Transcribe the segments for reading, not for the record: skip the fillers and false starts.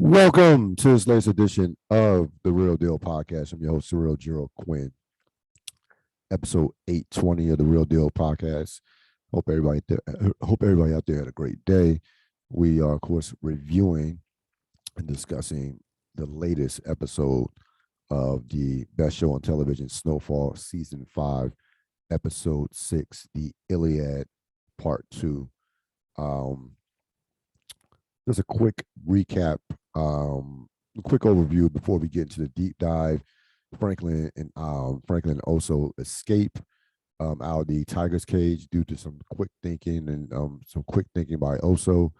Welcome to this latest edition of the Real Deal podcast. I'm your host, Cyril Gerald Quinn, episode 820 of the Real Deal podcast. Hope everybody out there had a great day. We are, of course, reviewing and discussing the latest episode of the best show on television, Snowfall, season 5, episode 6, the Iliad, part 2. Um, just a quick recap, a quick overview before we get into the deep dive. Franklin also escape out of the tiger's cage due to some quick thinking and some quick thinking by Oso,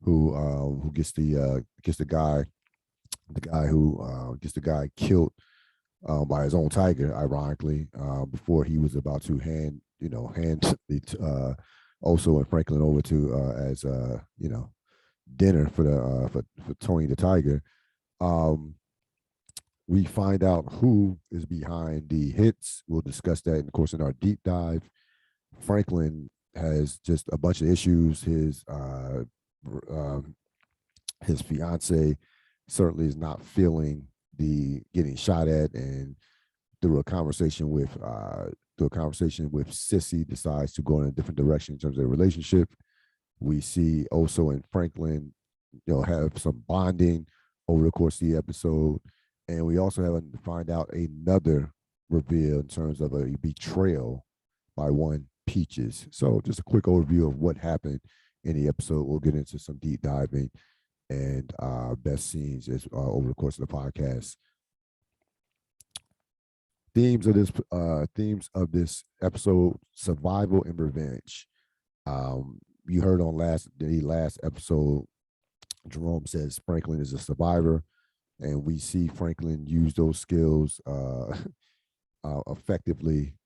who gets the guy killed by his own tiger, ironically, before he was about to hand the Oso and Franklin over to as dinner for the for Tony the Tiger. Um, we find out who is behind the hits. We'll discuss that, of course, in our deep dive. Franklin has just a bunch of issues. His fiance certainly is not feeling the getting shot at, and through a conversation with Sissy, decides to go in a different direction in terms of their relationship. We see Oso and Franklin, have some bonding over the course of the episode, and we also have to find out another reveal in terms of a betrayal by one Peaches. So, just a quick overview of what happened in the episode. We'll get into some deep diving and best scenes over the course of the podcast. Themes of this episode: survival and revenge. You heard on the last episode, Jerome says Franklin is a survivor, and we see Franklin use those skills effectively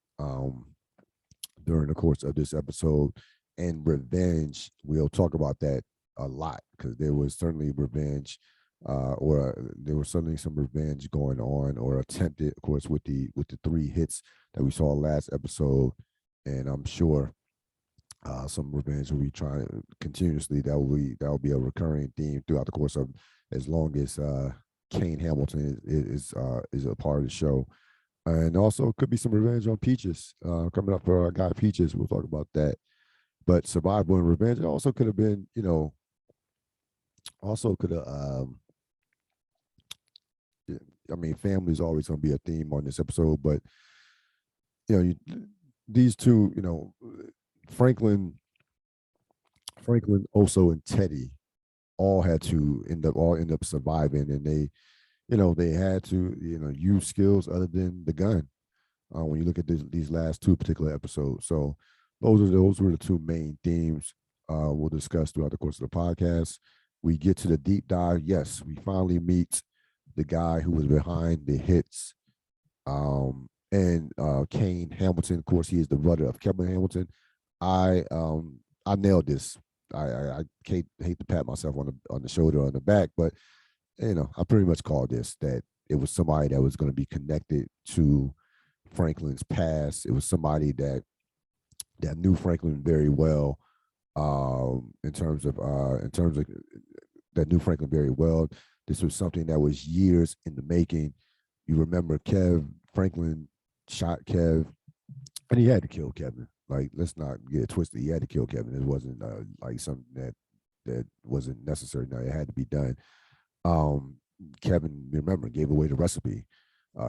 during the course of this episode. And revenge, we'll talk about that a lot because there was certainly revenge, or there was certainly some revenge going on or attempted, of course, with the 3 hits that we saw last episode, and I'm sure some revenge will be trying continuously. That will be a recurring theme throughout the course of as long as Kane Hamilton is a part of the show. And also could be some revenge on Peaches coming up for our guy Peaches. We'll talk about that. But survival and revenge also could have been, also could have. I mean, family is always going to be a theme on this episode, but these two, Franklin, Oso, and Teddy all end up surviving, and they had to use skills other than the gun when you look at these last 2 particular episodes. So those were the 2 main themes we'll discuss throughout the course of the podcast. We get to the deep dive. Yes, we finally meet the guy who was behind the hits. And Kane Hamilton, of course, he is the brother of Kevin Hamilton. I nailed this. I hate to pat myself on the shoulder or on the back, but I pretty much called this that it was somebody that was going to be connected to Franklin's past. It was somebody that knew Franklin very well, in terms of that knew Franklin very well. This was something that was years in the making. You remember Franklin shot Kev, and he had to kill Kevin. Like, let's not get it twisted. He had to kill Kevin. It wasn't like something that wasn't necessary. No, it had to be done. Kevin, remember, gave away the recipe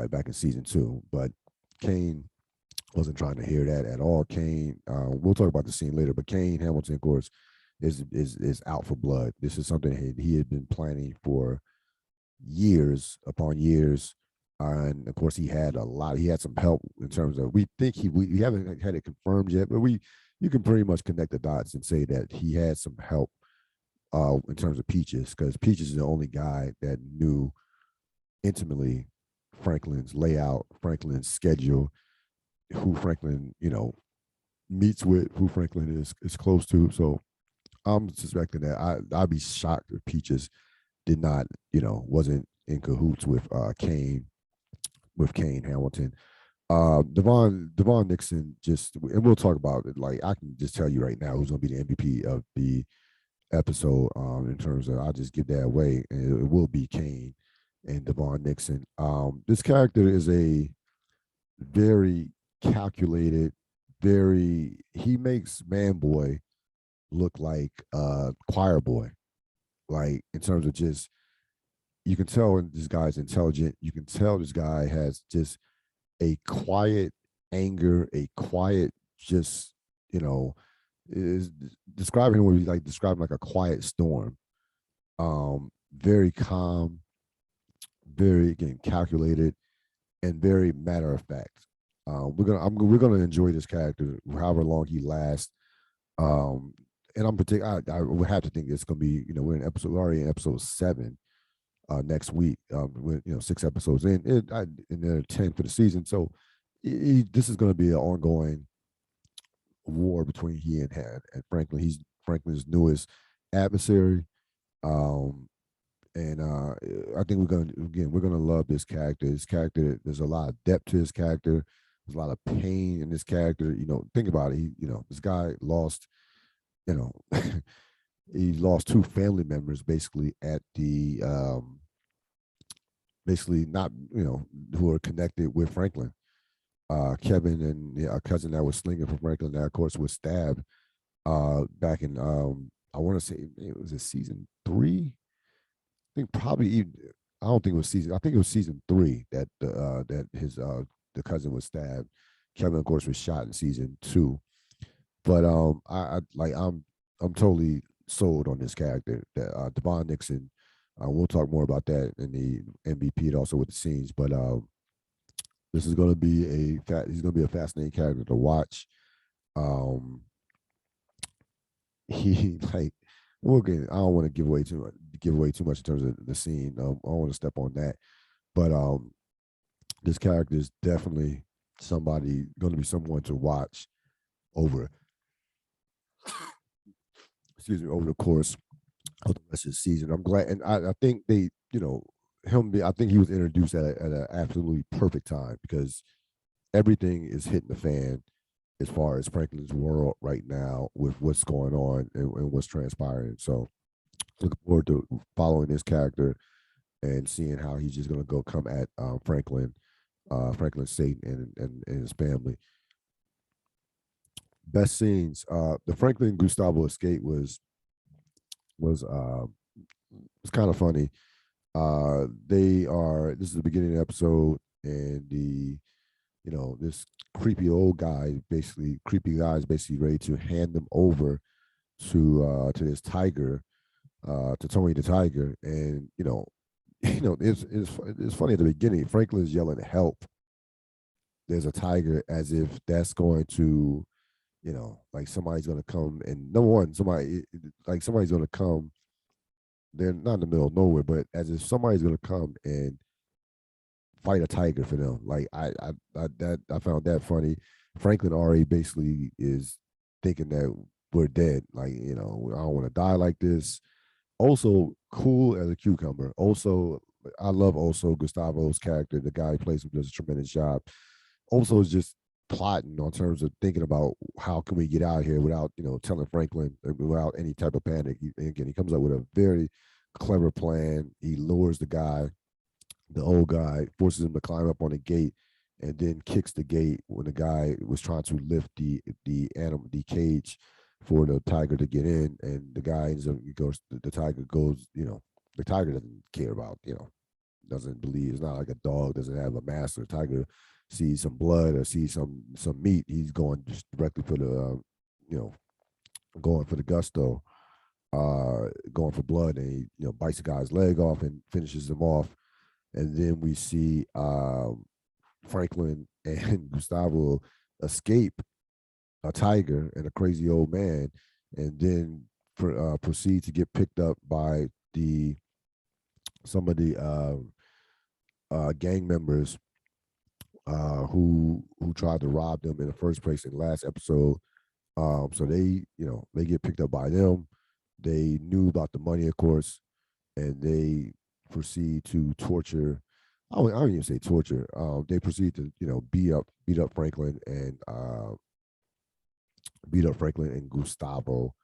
back in season 2, but Kane wasn't trying to hear that at all. Kane, we'll talk about the scene later, but Kane Hamilton, of course, is out for blood. This is something he had been planning for years upon years. And of course, he had some help in terms of, we haven't had it confirmed yet, but you can pretty much connect the dots and say that he had some help in terms of Peaches, because Peaches is the only guy that knew intimately Franklin's layout, Franklin's schedule, who Franklin, meets with, who Franklin is close to. So I'm suspecting that I'd be shocked if Peaches did not, wasn't in cahoots with Kane Hamilton. Devon Nixon, and we'll talk about it. Like, I can just tell you right now who's going to be the MVP episode. In terms of, I'll just give that away, and it will be Kane and Devon Nixon. This character is a very calculated, very he makes Man Boy look like choir boy. Like in terms of just you can tell this guy's intelligent. You can tell this guy has just a quiet anger, a quiet just you know is describing him would be like describing like a quiet storm. Very calm, very again calculated, and very matter of fact. We're gonna enjoy this character however long he lasts. And I'm particular. I would have to think it's gonna be. We're in episode. We're already in episode 7. Next week, with 6 episodes in, and there are 10 for the season. So this is going to be an ongoing war between he and Franklin. He's Franklin's newest adversary. Um, and I think we're gonna love this character. This character, there's a lot of depth to his character. There's a lot of pain in this character. Think about it. This guy lost. He lost 2 family members basically at the basically not who are connected with Franklin. Kevin and a cousin that was slinging for Franklin that of course was stabbed back in I want to say it was season 3. I think probably even, I don't think it was season. I think it was season 3 that that his the cousin was stabbed. Kevin of course was shot in season 2. But I'm totally sold on this character. That Devon Nixon. We'll talk more about that in the MVP and also with the scenes. But this is going to be he's going to be a fascinating character to watch. He like I don't want to give away too much in terms of the scene. I don't want to step on that. But this character is definitely going to be someone to watch over over the course of the rest of the season. I'm glad, and I think they, I think he was introduced at an absolutely perfect time because everything is hitting the fan as far as Franklin's world right now with what's going on and what's transpiring. So looking forward to following this character and seeing how he's just going to come at Franklin, Satan, and his family. Best scenes. The Franklin Gustavo escape was kind of funny. This is the beginning of the episode, and this creepy guy is basically ready to hand them over to this tiger, to Tony the Tiger. And it's funny at the beginning. Franklin's yelling help. There's a tiger, as if that's going to, like somebody's going to come, and number one, somebody's going to come. They're not in the middle of nowhere, but as if somebody's going to come and fight a tiger for them. Like I found that funny. Franklin already basically is thinking that we're dead. Like, I don't want to die like this. Also cool as a cucumber. Also, I love Gustavo's character. The guy who plays him does a tremendous job. Also is just plotting on terms of thinking about how can we get out of here without, telling Franklin, without any type of panic. He comes up with a very clever plan. He lures the old guy, forces him to climb up on the gate, and then kicks the gate when the guy was trying to lift the cage for the tiger to get in. And the guy the tiger goes, the tiger doesn't care about, doesn't believe, it's not like a dog, doesn't have a master. Tiger sees some blood or sees some meat, he's going just directly for the, going for the gusto, going for blood, and he, bites the guy's leg off and finishes him off. And then we see Franklin and Gustavo escape a tiger and a crazy old man, and then proceed to get picked up by some of the gang members who tried to rob them in the first place in the last episode. So they get picked up by them. They knew about the money, of course, and they proceed to torture. I don't even say torture. They proceed to beat up Franklin and Gustavo.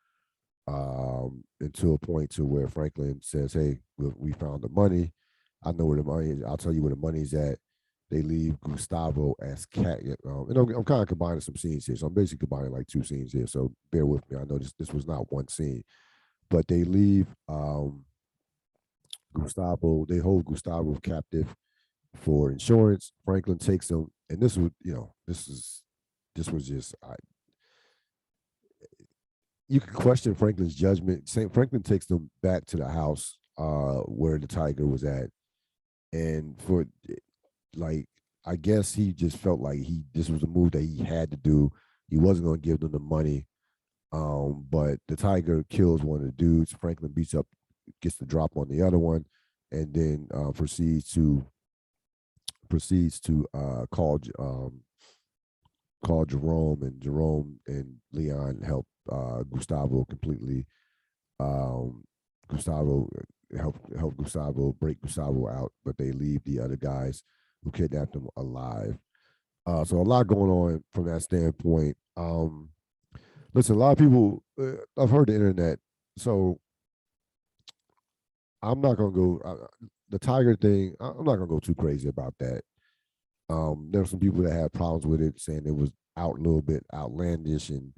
until a point to where Franklin says, "Hey, we found the money. I know where the money is. I'll tell you where the money's at." They leave Gustavo as cat. And I'm kind of combining some scenes here, so I'm basically combining like two scenes here. So bear with me. I know this was not one scene, but they leave Gustavo. They hold Gustavo captive for insurance. Franklin takes him, and this was, this was just you can question Franklin's judgment. Saint Franklin takes them back to the house where the tiger was at, and for like, I guess he just felt like this was a move that he had to do. He wasn't going to give them the money, but the tiger kills one of the dudes. Franklin gets the drop on the other one, and then proceeds to call Jerome, and Jerome and Leon help Gustavo completely. Gustavo help Gustavo break Gustavo out, but they leave the other guys who kidnapped him alive. So a lot going on from that standpoint. Listen, a lot of people. I've heard the internet, so I'm not gonna go. The tiger thing, I'm not gonna go too crazy about that. There were some people that had problems with it, saying it was out a little bit outlandish, and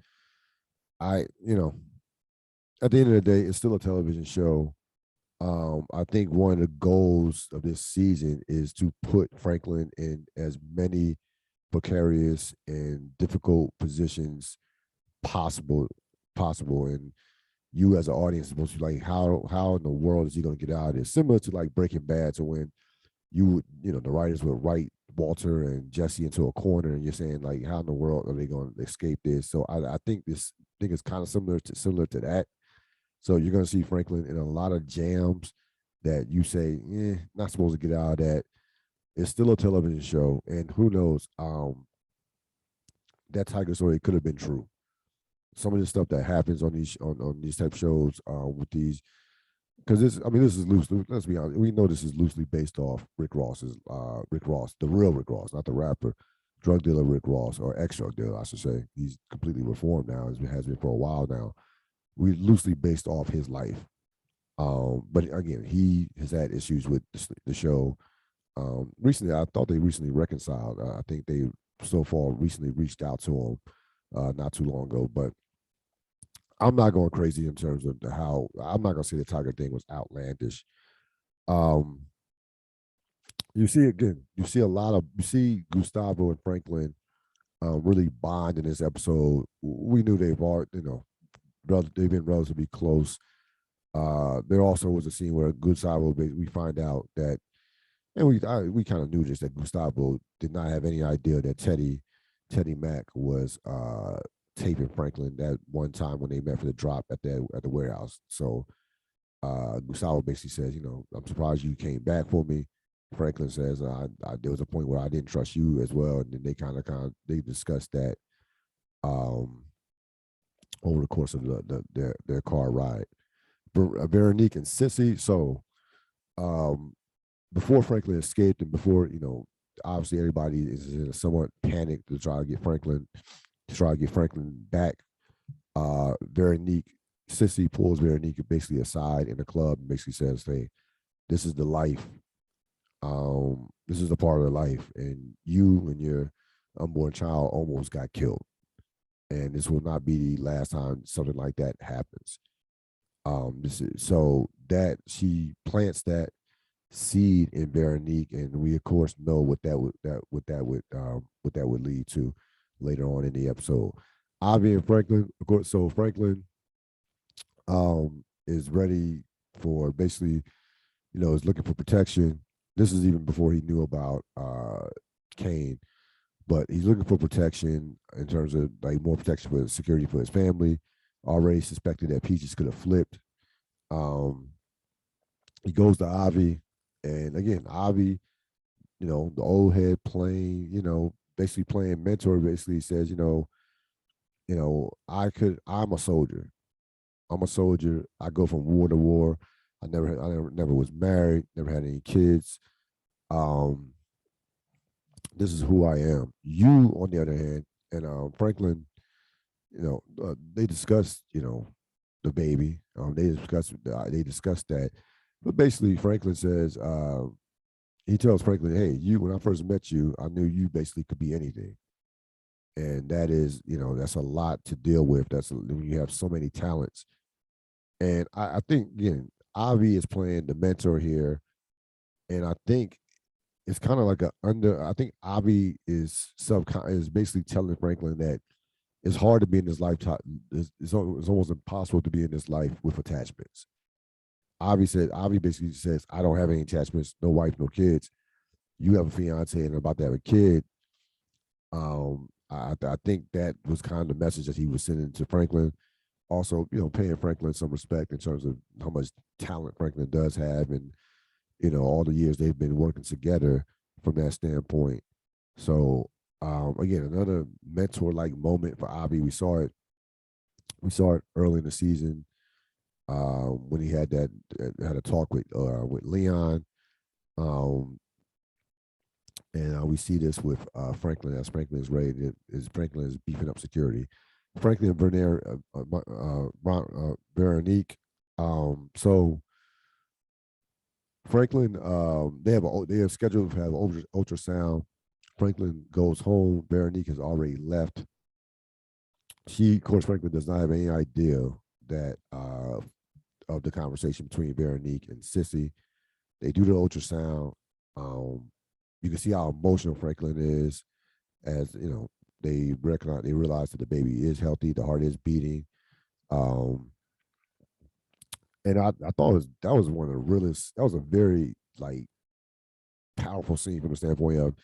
at the end of the day, it's still a television show. I think one of the goals of this season is to put Franklin in as many precarious and difficult positions possible, and you as an audience is supposed to be like, how in the world is he going to get out of this? Similar to like Breaking Bad, to when the writers would write Walter and Jesse into a corner, and you're saying like, how in the world are they going to escape this? So I think this thing is kind of similar to that. So you're going to see Franklin in a lot of jams that you say, not supposed to get out of that. It's still a television show, and who knows? That tiger story could have been true. Some of the stuff that happens on these type of shows with these, because this is loosely. Let's be honest, we know this is loosely based off Rick Ross, the real Rick Ross, not the rapper, drug dealer Rick Ross, or ex-drug dealer, I should say. He's completely reformed now, as it has been for a while now. We loosely based off his life. But again, he has had issues with the show. Recently, I thought they recently reconciled. I think Snowfall recently reached out to him not too long ago. But I'm not going crazy in terms of how. I'm not going to say the tiger thing was outlandish. Um, you see Gustavo and Franklin really bond in this episode. We knew they've been relatively close. There also was a scene where Gustavo, we find out that, and we kind of knew this, that Gustavo did not have any idea that Teddy Mack was taping Franklin that one time when they met for the drop at the warehouse. So Gustavo basically says, I'm surprised you came back for me. Franklin says, there was a point where I didn't trust you as well, and then they kind of they discussed that over the course of their car ride. Veronique and Sissy. So before Franklin escaped, and before obviously everybody is in a somewhat panic to try to get Franklin back. Sissy pulls Veronique basically aside in the club and basically says, "Hey, this is the life. This is the part of the life, and you and your unborn child almost got killed, and this will not be the last time something like that happens." So that she plants that seed in Veronique, and we of course know what that would lead to later on in the episode. Avi and Franklin, of course. So Franklin is ready for, basically, is looking for protection. This is even before he knew about Kane, but he's looking for protection in terms of like more protection for security for his family. Already suspected that Peaches could have flipped. He goes to Avi, and again, Avi, the old head playing, basically playing mentor. Basically says, I'm a soldier. I'm a soldier. I go from war to war. I never was married. Never had any kids. This is who I am. You, on the other hand, and Franklin, they discussed, the baby. They discussed that, but basically Franklin says he tells Franklin, "Hey, you when I first met you, I knew you basically could be anything." And that is, that's a lot to deal with. That's when you have so many talents. And I think again, Avi is playing the mentor here, and I think it's kind of like a under. I think Avi is basically telling Franklin that it's hard to be in this lifetime. It's almost impossible to be in this life with attachments. Avi basically says, I don't have any attachments, no wife, no kids. You have a fiance and about to have a kid. I think that was kind of the message that he was sending to Franklin. Also, paying Franklin some respect in terms of how much talent Franklin does have, and all the years they've been working together from that standpoint. So again, another mentor-like moment for Avi. We saw it early in the season when he had a talk with Leon, and we see this with Franklin as Franklin is ready. Franklin is beefing up security. Franklin and Veronique. So Franklin, they have scheduled to have ultrasound. Franklin goes home. Veronique has already left. Of course, Franklin does not have any idea that of the conversation between Veronique and Sissy. They do the ultrasound. You can see how emotional Franklin is, as they realize that the baby is healthy, the heart is beating. And I thought that was one of the realest. That was a very powerful scene from the standpoint of,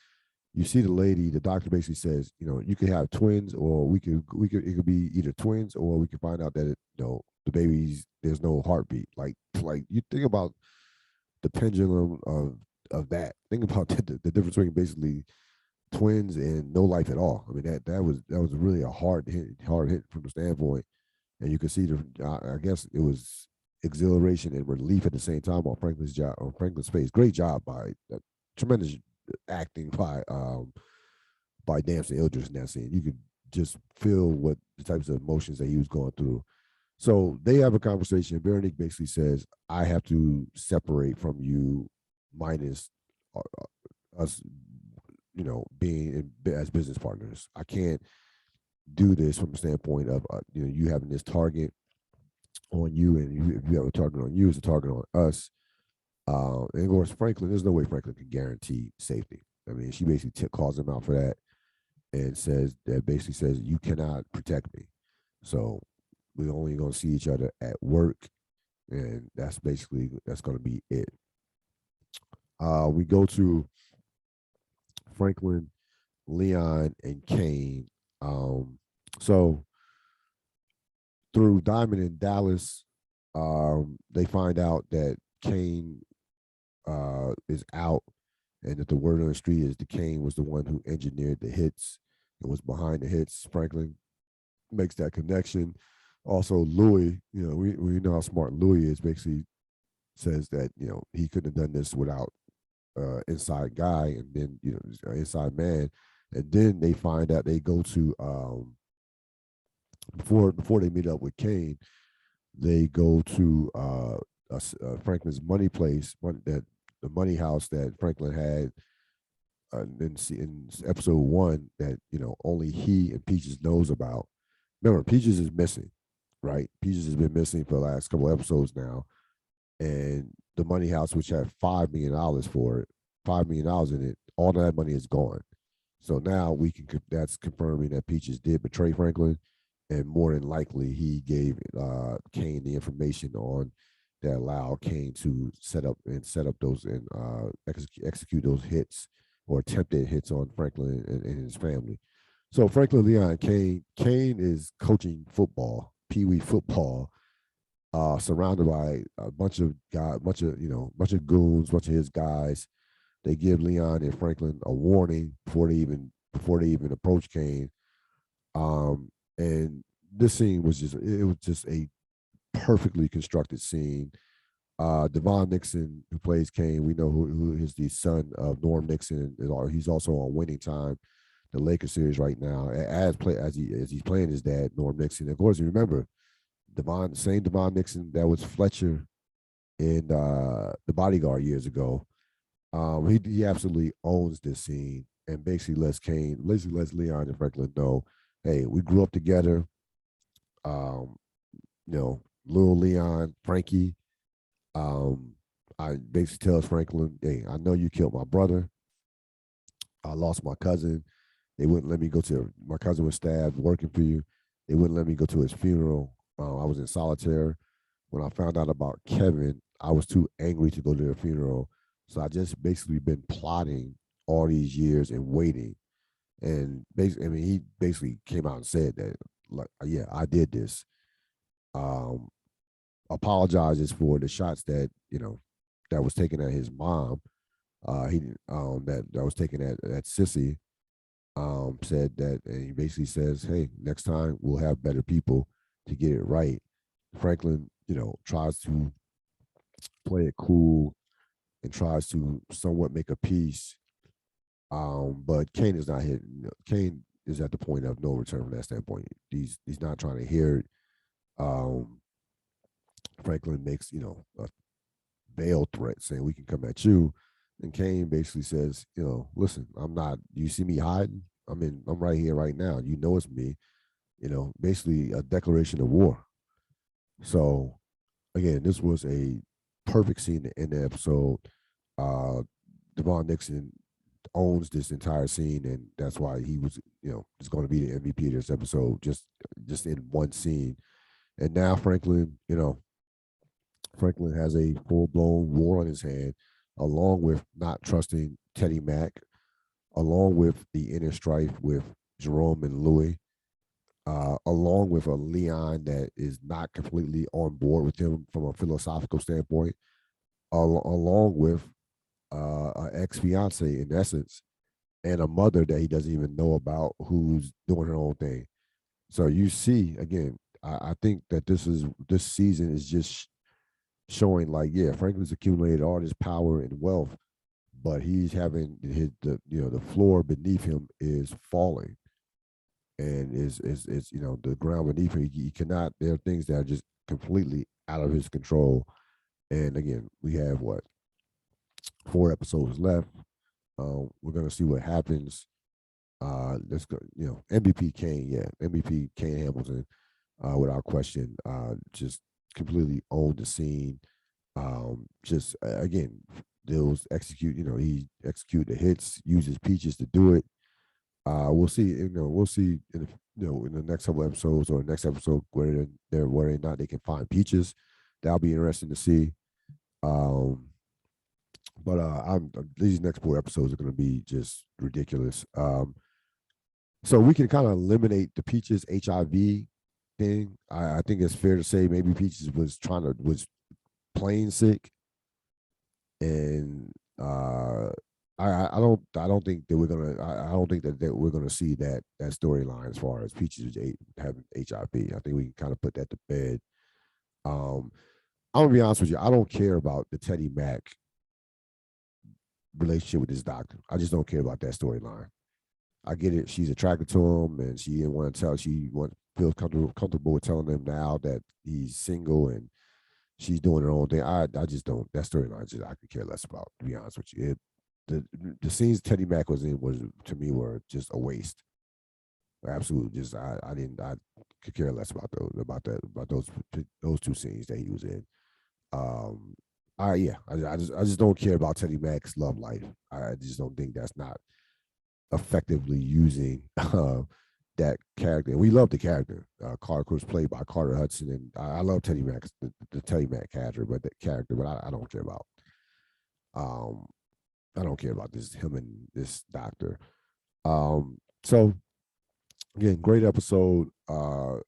you see the lady, the doctor basically says, you could have twins, or it could be either twins, or we can find out that the baby's, there's no heartbeat. Like you think about the pendulum of that. Think about the difference between basically twins and no life at all. I mean, that was really a hard hit from the standpoint, and you could see I guess it was exhilaration and relief at the same time on Franklin's face. Great job by tremendous acting by Damson Idris in that scene. You could just feel what the types of emotions that he was going through. So they have a conversation. Veronique basically says, I have to separate from you, minus us, being as business partners. I can't do this from the standpoint of, you having this target on you, and if you have a target on you, it's a target on us. And of course, Franklin, there's no way Franklin can guarantee safety. I mean, she basically calls him out for that, and basically says, you cannot protect me. So we're only going to see each other at work, and that's going to be it. We go to Franklin, Leon, and Kane. So through Diamond in Dallas, they find out that Kane is out, and that the word on the street is that Kane was the one who engineered the hits and was behind the hits. Franklin makes that connection. Also, Louie, we know how smart Louie is. Basically, says that he couldn't have done this without inside guy, and then inside man. And then they find out, they go to before they meet up with Kane, they go to Franklin's money place, the money house that Franklin had in episode 1, that only he and Peaches knows about. Remember, Peaches is missing, right? Peaches has been missing for the last couple of episodes now, and the money house, which had $5 million for it, $5 million in it, all of that money is gone. So now that's confirming that Peaches did betray Franklin, and more than likely he gave Kane the information on that allowed Kane to set up those and execute those hits, or attempted hits, on Franklin and his family. So Franklin, Leon, Kane is coaching football, Pee Wee football, surrounded by a bunch of goons, bunch of his guys. They give Leon and Franklin a warning before they even approach Kane. And this scene was just a perfectly constructed scene. Devon Nixon, who plays Kane, we know who is the son of Norm Nixon. He's also on Winning Time, the Lakers series right now, as he's playing his dad, Norm Nixon. Of course, you remember Same Devon Nixon that was Fletcher in The Bodyguard years ago. He absolutely owns this scene and basically lets Leon and Franklin know, hey, we grew up together. Um, Lil Leon, Frankie. Um, I basically tells Franklin, hey, I know you killed my brother. I lost my cousin. They wouldn't let me go to my cousin was stabbed working for you. They wouldn't let me go to his funeral. I was in solitary. When I found out about Kevin, I was too angry to go to the funeral. So I just basically been plotting all these years and waiting. And basically, I mean, he basically came out and said that, like, yeah, I did this. Um, Apologizes for the shots that that was taken at his mom. He that was taken at Sissy. Said that, and he basically says, "Hey, next time we'll have better people to get it right." Franklin, tries to play it cool and tries to somewhat make a peace. But Kane is not hit. Kane is at the point of no return from that standpoint. He's not trying to hear it. Um, Franklin makes a bail threat saying we can come at you, and Kane basically says, listen, I'm not. You see me hiding? I'm right here, right now. You know it's me. Basically a declaration of war. So again, this was a perfect scene in the episode. Uh, Devon Nixon owns this entire scene, and that's why he was, is going to be the MVP of this episode, just in one scene. And now Franklin has a full blown war on his hand, along with not trusting Teddy Mack, along with the inner strife with Jerome and Louie, along with a Leon that is not completely on board with him from a philosophical standpoint, along with an ex fiance in essence, and a mother that he doesn't even know about who's doing her own thing. So you see, again, I think that this season is just showing like, yeah, Franklin's accumulated all this power and wealth, but he's having the floor beneath him is falling, and is the ground beneath him. He cannot. There are things that are just completely out of his control. And again, we have what 4 episodes left. We're gonna see what happens. Let's go. MVP Kane, yeah, MVP Kane Hamilton, without question, just completely owned the scene. Just again, those execute. He execute the hits, uses peaches to do it. We'll see. We'll see in the next couple episodes or the next episode whether or not they can find peaches. That'll be interesting to see. Um, but these next 4 episodes are going to be just ridiculous. So we can kind of eliminate the Peaches HIV thing. I think it's fair to say maybe Peaches was plain sick, and I don't think that I don't think that we're gonna see that storyline as far as Peaches having HIV. I think we can kind of put that to bed. I'm gonna be honest with you. I don't care about the Teddy Mack relationship with this doctor. I just don't care about that storyline. I get it. She's attracted to him, and she didn't want to tell. Feels comfortable with telling him now that he's single and she's doing her own thing. I just don't. That storyline just I could care less about. To be honest with you, the scenes Teddy Mack was in was to me were just a waste. Absolutely, just I could care less about those 2 scenes that he was in. Um, I just don't care about Teddy Mack's love life. I just don't think that's not effectively using that character. And we love the character. Carter Cruz played by Carter Hudson, and I love Teddy Mack, the Teddy Mack character, but I don't care about. I don't care about this him and this doctor. So again, great episode. I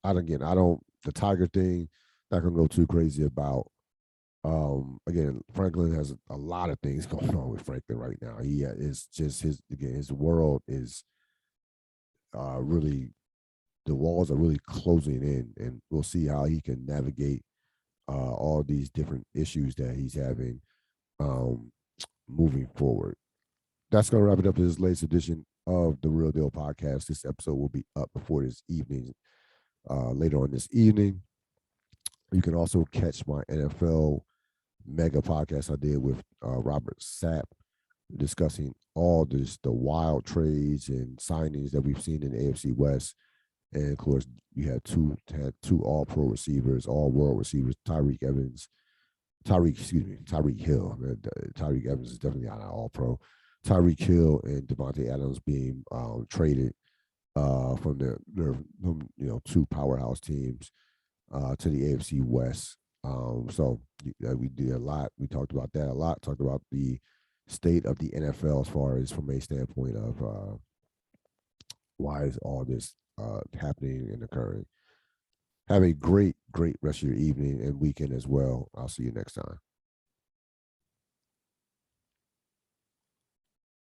don't the Tiger thing. Not gonna go too crazy about. Again, Franklin has a lot of things going on with Franklin right now. He is just his world is really, the walls are really closing in, and we'll see how he can navigate all these different issues that he's having moving forward. That's going to wrap it up for this latest edition of the Real Deal podcast. This episode will be up before this evening later on this evening. You can also catch my NFL mega podcast I did with Robert Sapp, discussing all the wild trades and signings that we've seen in the AFC West. And of course, you had two All Pro receivers, All World receivers, Tyreek Hill. Tyreek Evans is definitely not an All Pro. Tyreek Hill and Devontae Adams being traded from their two powerhouse teams to the AFC West. So we did a lot. We talked about that a lot. Talked about the state of the NFL as far as from a standpoint of why is all this happening and occurring. Have a great rest of your evening and weekend as well. I'll see you next time.